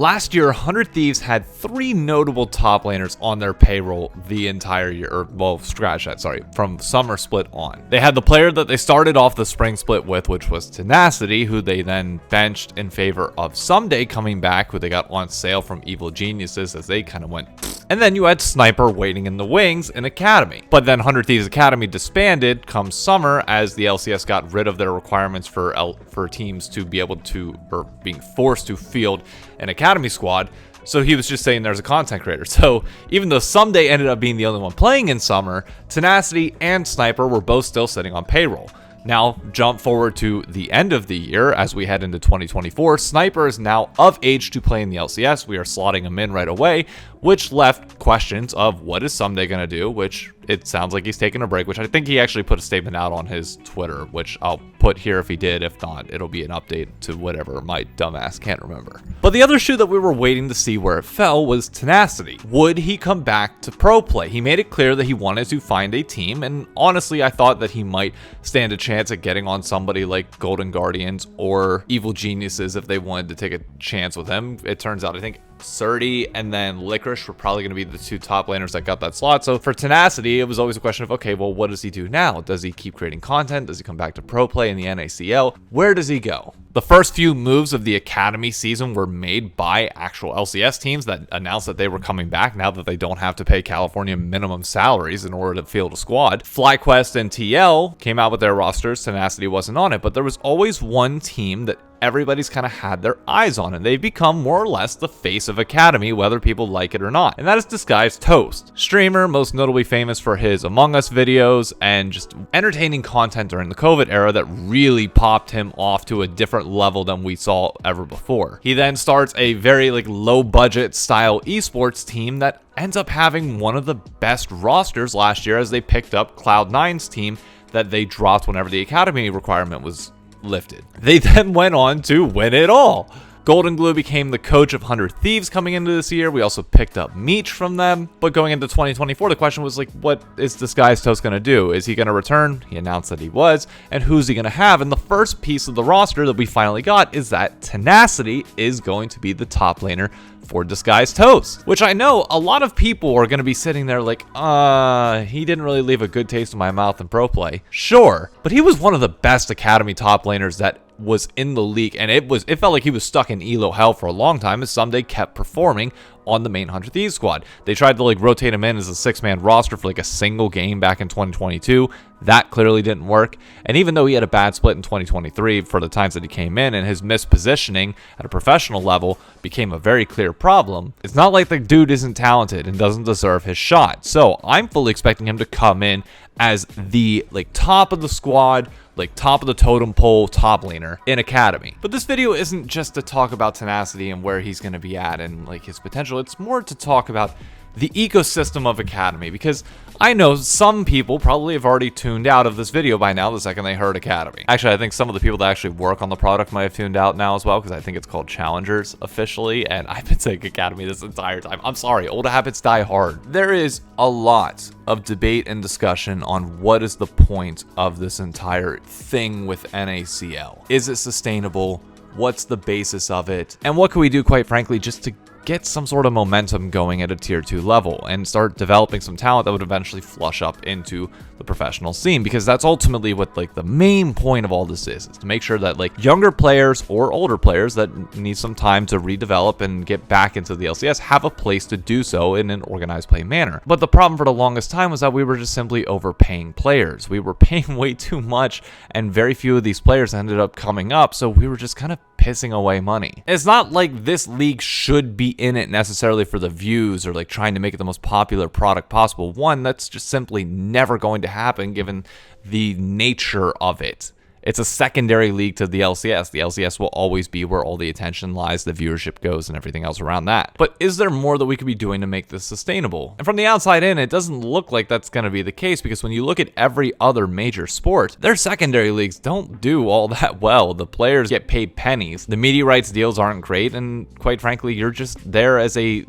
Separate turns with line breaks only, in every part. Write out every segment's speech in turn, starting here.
Last year, 100 Thieves had 3 notable top laners on their payroll the entire year, or well, scratch that, sorry, from summer split on. They had the player that they started off the spring split with, which was Tenacity, who they then benched in favor of Someday coming back, who they got on sale from Evil Geniuses as they kind of went. And then you had Sniper waiting in the wings in Academy. But then 100 Thieves Academy disbanded come summer as the LCS got rid of their requirements for teams to be able to, or being forced to field an Academy squad. So he was just saying there's a content creator. So even though Someday ended up being the only one playing in summer, Tenacity and Sniper were both still sitting on payroll. Now, jump forward to the end of the year as we head into 2024. Sniper is now of age to play in the LCS. We are slotting him in right away, which left questions of what is Someday going to do, which it sounds like he's taking a break, which I think he actually put a statement out on his Twitter, which I'll put here if he did. If not, it'll be an update to whatever my dumbass can't remember. But the other shoe that we were waiting to see where it fell was Tenacity. Would he come back to pro play? He made it clear that he wanted to find a team, and honestly, I thought that he might stand a chance at getting on somebody like Golden Guardians or Evil Geniuses if they wanted to take a chance with him. It turns out, I think Surdy and then Licorice were probably going to be the 2 top laners that got that slot. So for Tenacity, it was always a question of, okay, well, what does he do now? Does he keep creating content? Does he come back to pro play in the NACL? Where does he go? The first few moves of the Academy season were made by actual LCS teams that announced that they were coming back now that they don't have to pay California minimum salaries in order to field a squad. FlyQuest and TL came out with their rosters. Tenacity wasn't on it, but there was always one team that everybody's kind of had their eyes on, and they've become more or less the face of Academy, whether people like it or not, and that is Disguised Toast. Streamer, most notably famous for his Among Us videos and just entertaining content during the COVID era that really popped him off to a different level than we saw ever before. He then starts a very low budget style esports team that ends up having one of the best rosters last year as they picked up Cloud9's team that they dropped whenever the Academy requirement was lifted. They then went on to win it all. Golden Glue became the coach of 100 Thieves coming into this year. We also picked up Meech from them. But going into 2024, the question was what is Disguised Toast going to do? Is he going to return? He announced that he was. And who's he going to have? And the first piece of the roster that we finally got is that Tenacity is going to be the top laner for Disguised Toast, which I know a lot of people are going to be sitting there he didn't really leave a good taste in my mouth in pro play. Sure, but he was one of the best Academy top laners that was in the league, and it felt like he was stuck in elo hell for a long time as Someday kept performing on the main 100 Thieves squad. They tried to rotate him in as a 6-man roster for a single game back in 2022. That clearly didn't work. And even though he had a bad split in 2023 for the times that he came in, and his mispositioning at a professional level became a very clear problem, it's not like the dude isn't talented and doesn't deserve his shot. So I'm fully expecting him to come in as the top of the squad, top of the totem pole top laner in Academy. But this video isn't just to talk about Tenacity and where he's going to be at and his potential. It's more to talk about the ecosystem of Academy, because I know some people probably have already tuned out of this video by now the second they heard Academy. Actually, I think some of the people that actually work on the product might have tuned out now as well, because I think it's called Challengers officially, and I've been saying Academy this entire time. I'm sorry, old habits die hard. There is a lot of debate and discussion on what is the point of this entire thing with NACL. Is it sustainable? What's the basis of it? And what can we do, quite frankly, just to get some sort of momentum going at a tier 2 level and start developing some talent that would eventually flush up into the professional scene, because that's ultimately what the main point of all this is to make sure that younger players or older players that need some time to redevelop and get back into the LCS have a place to do so in an organized play manner. But the problem for the longest time was that we were just simply overpaying players. We were paying way too much, and very few of these players ended up coming up, so we were just kind of pissing away money. It's not like this league should be in it necessarily for the views or trying to make it the most popular product possible. One, that's just simply never going to happen given the nature of it. It's a secondary league to the LCS. The LCS will always be where all the attention lies, the viewership goes, and everything else around that. But is there more that we could be doing to make this sustainable? And from the outside in, it doesn't look like that's going to be the case, because when you look at every other major sport, their secondary leagues don't do all that well. The players get paid pennies. The media rights deals aren't great, and quite frankly, you're just there as a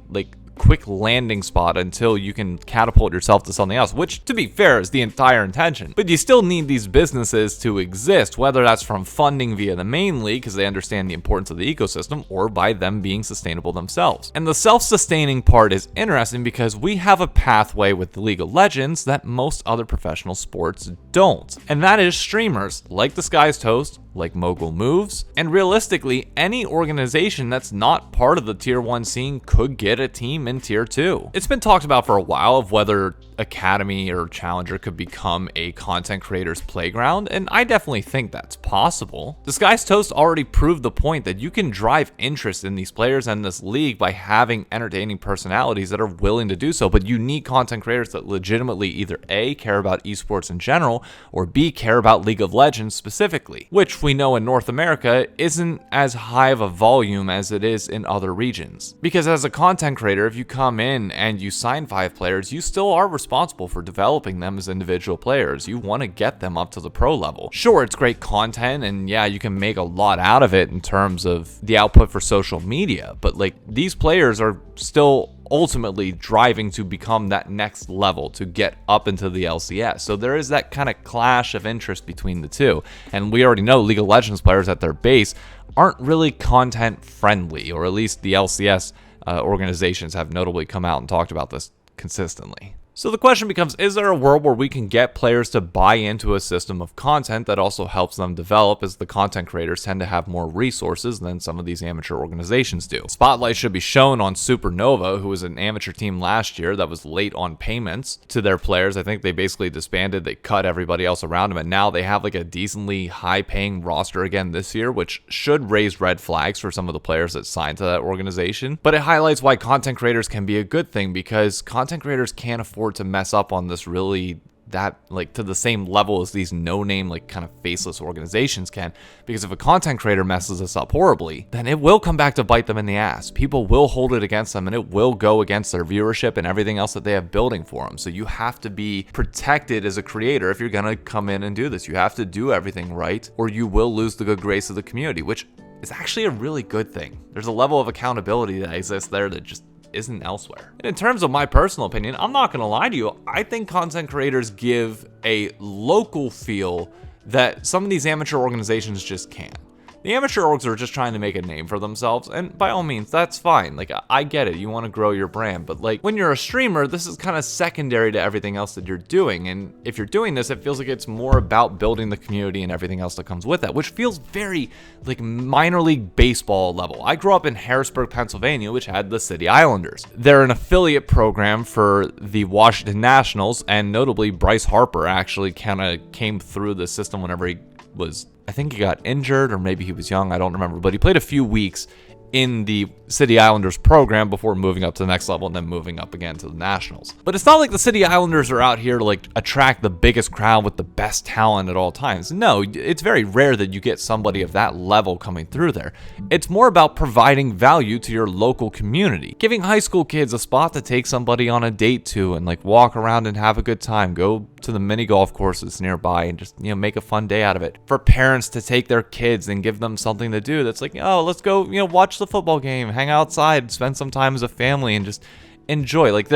quick landing spot until you can catapult yourself to something else, which, to be fair, is the entire intention. But you still need these businesses to exist, whether that's from funding via the main league because they understand the importance of the ecosystem, or by them being sustainable themselves. And the self-sustaining part is interesting because we have a pathway with the League of Legends that most other professional sports don't. And that is streamers like Disguised Toast, like Mogul Moves, and realistically, any organization that's not part of the Tier 1 scene could get a team in Tier 2. It's been talked about for a while of whether Academy or Challenger could become a content creator's playground, and I definitely think that's possible. Disguised Toast already proved the point that you can drive interest in these players and this league by having entertaining personalities that are willing to do so, but you need content creators that legitimately either A, care about esports in general, or B, care about League of Legends specifically, which we know in North America isn't as high of a volume as it is in other regions. Because as a content creator, if you come in and you sign 5 players, you still are responsible for developing them as individual players. You want to get them up to the pro level. Sure, it's great content, and yeah, you can make a lot out of it in terms of the output for social media, but like, these players are still ultimately driving to become that next level, to get up into the LCS. So there is that kind of clash of interest between the two. And we already know League of Legends players at their base aren't really content friendly, or at least the LCS organizations have notably come out and talked about this consistently. So the question becomes, is there a world where we can get players to buy into a system of content that also helps them develop, as the content creators tend to have more resources than some of these amateur organizations do? Spotlight should be shown on Supernova, who was an amateur team last year that was late on payments to their players. I think they basically disbanded, they cut everybody else around them, and now they have like a decently high-paying roster again this year, which should raise red flags for some of the players that signed to that organization. But it highlights why content creators can be a good thing, because content creators can't afford to mess up on this really that like to the same level as these no-name like kind of faceless organizations can, because if a content creator messes this up horribly, then it will come back to bite them in the ass. People will hold it against them, and it will go against their viewership and everything else that they have building for them. So you have to be protected as a creator if you're gonna come in and do this. You have to do everything right, or you will lose the good grace of the community, which is actually a really good thing. There's a level of accountability that exists there that just isn't elsewhere. And in terms of my personal opinion, I'm not gonna lie to you, I think content creators give a local feel that some of these amateur organizations just can't. The amateur orgs are just trying to make a name for themselves, and by all means, that's fine. Like, I get it, you want to grow your brand, but like, when you're a streamer, this is kind of secondary to everything else that you're doing, and if you're doing this, it feels like it's more about building the community and everything else that comes with that, which feels very, like, minor league baseball level. I grew up in Harrisburg, Pennsylvania, which had the City Islanders. They're an affiliate program for the Washington Nationals, and notably, Bryce Harper actually kind of came through the system whenever he was, I think he got injured, or maybe he was young, I don't remember, but he played a few weeks in the City Islanders program before moving up to the next level and then moving up again to the Nationals. But it's not like the City Islanders are out here to like attract the biggest crowd with the best talent at all times. No, it's very rare that you get somebody of that level coming through there. It's more about providing value to your local community, giving high school kids a spot to take somebody on a date to and like walk around and have a good time, go to the mini golf courses nearby and just, you know, make a fun day out of it. For parents to take their kids and give them something to do that's like, oh, let's go, you know, watch the football game, hang outside, spend some time as a family and just enjoy. Like,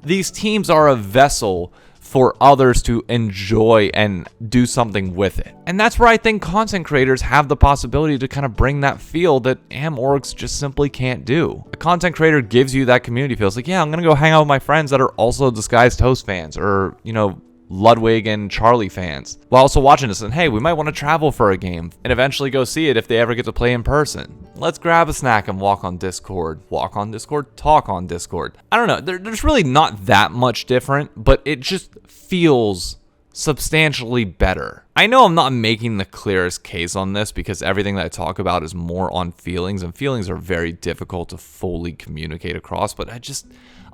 these teams are a vessel for others to enjoy and do something with it. And that's where I think content creators have the possibility to kind of bring that feel that AM orgs just simply can't do. A content creator gives you that community feel. It's like, yeah, I'm gonna go hang out with my friends that are also Disguised Toast fans, or, you know, Ludwig and Charlie fans, while also watching this, and hey, we might want to travel for a game and eventually go see it if they ever get to play in person. Let's grab a snack and walk on Discord. Walk on Discord? Talk on Discord. I don't know, there's really not that much different, but it just feels substantially better. I know I'm not making the clearest case on this because everything that I talk about is more on feelings, and feelings are very difficult to fully communicate across, but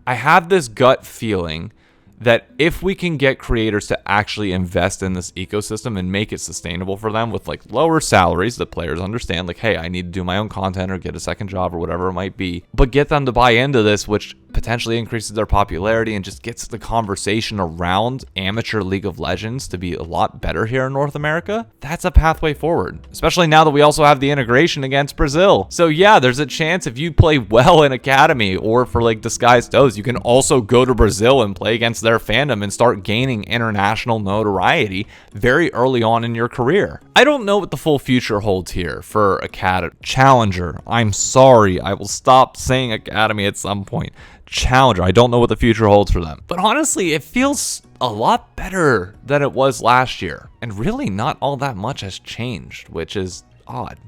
I have this gut feeling that if we can get creators to actually invest in this ecosystem and make it sustainable for them with like lower salaries that players understand, like, hey, I need to do my own content or get a second job or whatever it might be, but get them to buy into this, which potentially increases their popularity and just gets the conversation around amateur League of Legends to be a lot better here in North America, that's a pathway forward, especially now that we also have the integration against Brazil. So yeah, there's a chance if you play well in Academy or for like Disguised Oaths, you can also go to Brazil and play against their fandom and start gaining international notoriety very early on in your career. I don't know what the full future holds here for Academy. Challenger, I'm sorry, I will stop saying Academy at some point. Challenger, I don't know what the future holds for them. But honestly, it feels a lot better than it was last year. And really not all that much has changed, which is odd.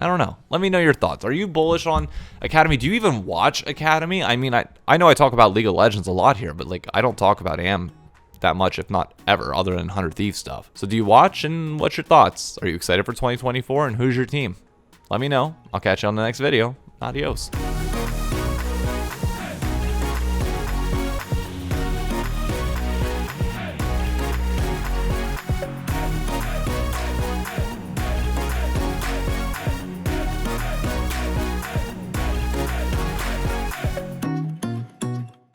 I don't know. Let me know your thoughts. Are you bullish on Academy? Do you even watch Academy? I mean, I know I talk about League of Legends a lot here, but like I don't talk about AM that much, if not ever, other than 100 Thieves stuff. So do you watch, and what's your thoughts? Are you excited for 2024, and who's your team? Let me know. I'll catch you on the next video. Adios.